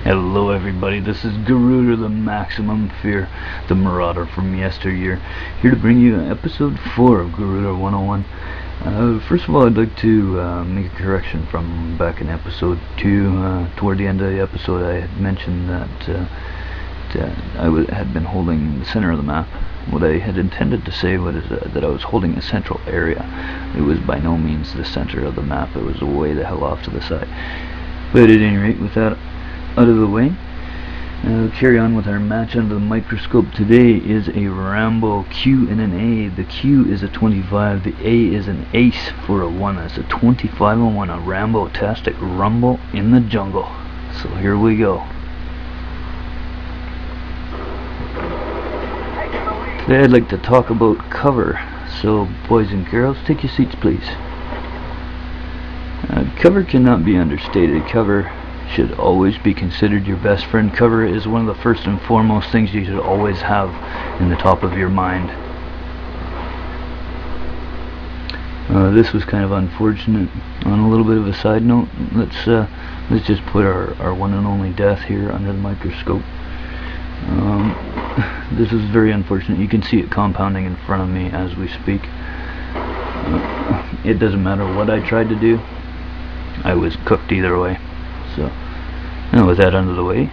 Hello everybody, this is Gaurueder, the maximum fear, the marauder from yesteryear, here to bring you episode 4 of Gaurueder 101. First of all, I'd like to make a correction from back in episode 2. Toward the end of the episode, I had mentioned that I had been holding the center of the map. What I had intended to say was that I was holding a central area. It was by no means the center of the map, it was way the hell off to the side. But at any rate, with that out of the way, carry on with our match under the microscope. Today is a Rambo Q and an A. The Q is a 25, the A is an ace for a 1. That's a 25 and 1, a Rambo-tastic rumble in the jungle. So here we go. Today I'd like to talk about cover. So boys and girls, take your seats please. Cover cannot be understated. Cover should always be considered your best friend. Cover is one of the first and foremost things you should always have in the top of your mind. This was kind of unfortunate. On a little bit of a side note, let's just put our one and only death here under the microscope. This is very unfortunate. You can see it compounding in front of me as we speak. It doesn't matter what I tried to do, I was cooked either way. So, now with that out of the way,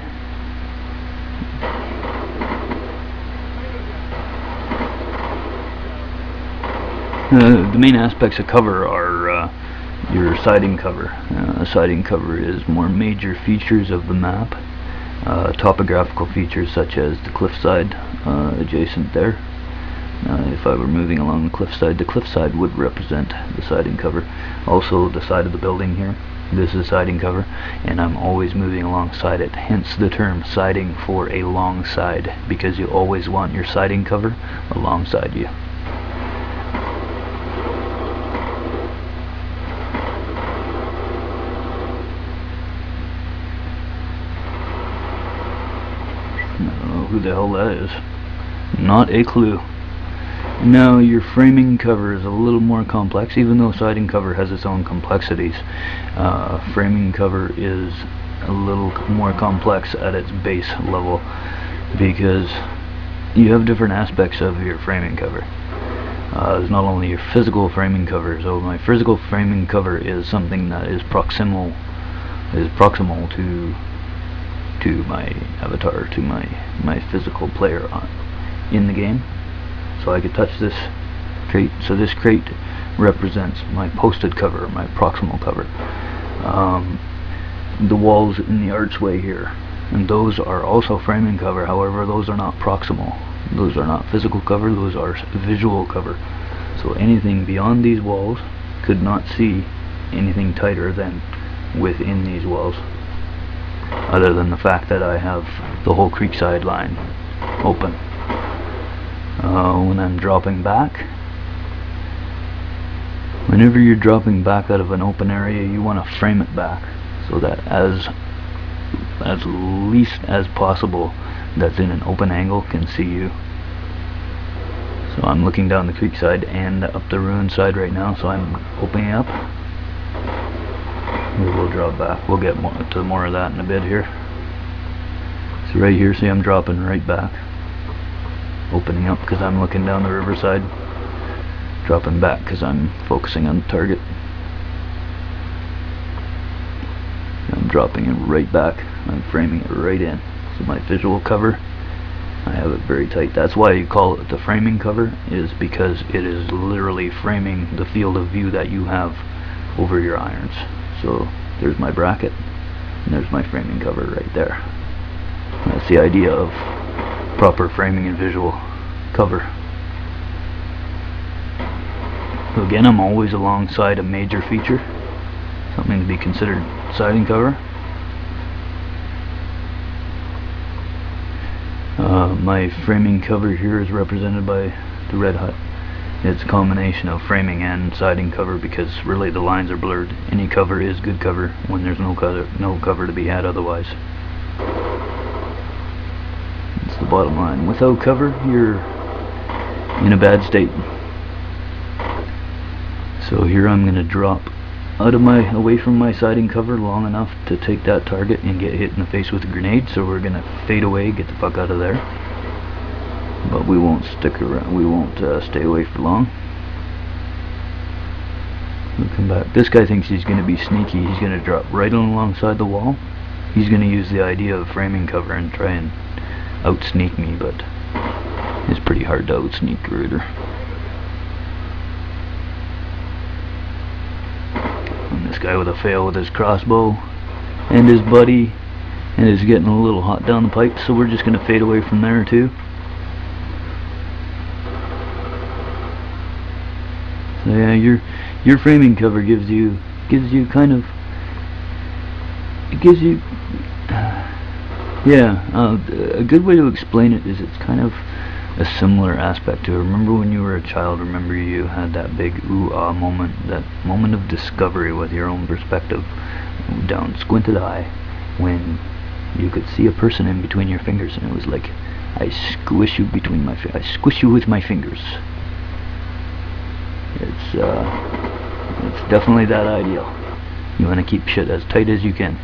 the main aspects of cover are your siding cover. Siding cover is more major features of the map. Topographical features such as the cliffside adjacent there. If I were moving along the cliffside would represent the siding cover. Also the side of the building here, this is siding cover, and I'm always moving alongside it, hence the term siding for a long side, because you always want your siding cover alongside you. I don't know who the hell that is. Not a clue. Now your framing cover is a little more complex, even though siding cover has its own complexities. Framing cover is a little more complex at its base level, because you have different aspects of your framing cover. There's not only your physical framing cover. So my physical framing cover is something that is proximal to my avatar, to my physical player in the game. So I could touch this crate. So this crate represents my posted cover, my proximal cover. The walls in the archway here, and those are also framing cover. However, those are not proximal. Those are not physical cover, those are visual cover. So anything beyond these walls could not see anything tighter than within these walls, other than the fact that I have the whole creekside line open. When I'm dropping back, whenever you're dropping back out of an open area, you want to frame it back so that as least as possible that's in an open angle can see you. So I'm looking down the creekside and up the ruin side right now, so I'm opening up. We'll drop back. We'll get to more of that in a bit here. So right here, see, I'm dropping right back, opening up because I'm looking down the riverside, dropping back because I'm focusing on the target. I'm dropping it right back, I'm framing it right in. So my visual cover, I have it very tight. That's why you call it the framing cover, is because it is literally framing the field of view that you have over your irons. So there's my bracket, and there's my framing cover right there. That's the idea of proper framing and visual cover. So again, I'm always alongside a major feature, something to be considered siding cover. My framing cover here is represented by the red hut. It's a combination of framing and siding cover, because really the lines are blurred. Any cover is good cover when there's no cover to be had otherwise. That's the bottom line. Without cover, you're in a bad state. So here I'm going to drop away from my siding cover long enough to take that target and get hit in the face with a grenade, so we're gonna fade away, get the fuck out of there. But we won't stick around, we won't stay away for long. We'll come back. This guy thinks he's gonna be sneaky. He's gonna drop right on alongside the wall. He's gonna use the idea of framing cover and try and out-sneak me, but it's pretty hard to out-sneak Gaurueder. And this guy with a fail with his crossbow and his buddy, and it's getting a little hot down the pipe, so we're just gonna fade away from there too. So yeah, your framing cover gives you kind of, it gives you a good way to explain it is it's kind of a similar aspect to, remember when you were a child, remember you had that big ooh-ah moment, that moment of discovery with your own perspective, down squinted eye, when you could see a person in between your fingers, and it was like, I squish you between my I squish you with my fingers. It's definitely that ideal. You want to keep shit as tight as you can,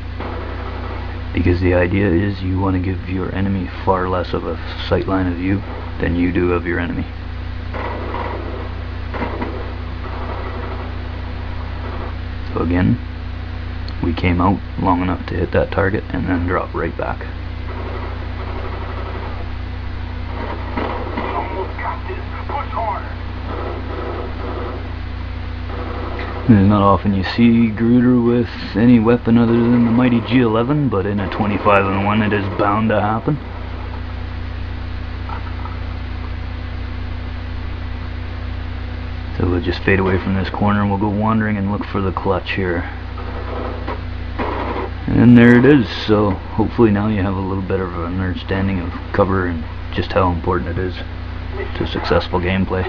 because the idea is you want to give your enemy far less of a sight line of you than you do of your enemy. So again, we came out long enough to hit that target and then drop right back. It's not often you see Gaurueder with any weapon other than the mighty G11, but in a 25-1 it is bound to happen. So we'll just fade away from this corner and we'll go wandering and look for the clutch here. And there it is. So hopefully now you have a little bit of an understanding of cover and just how important it is to successful gameplay.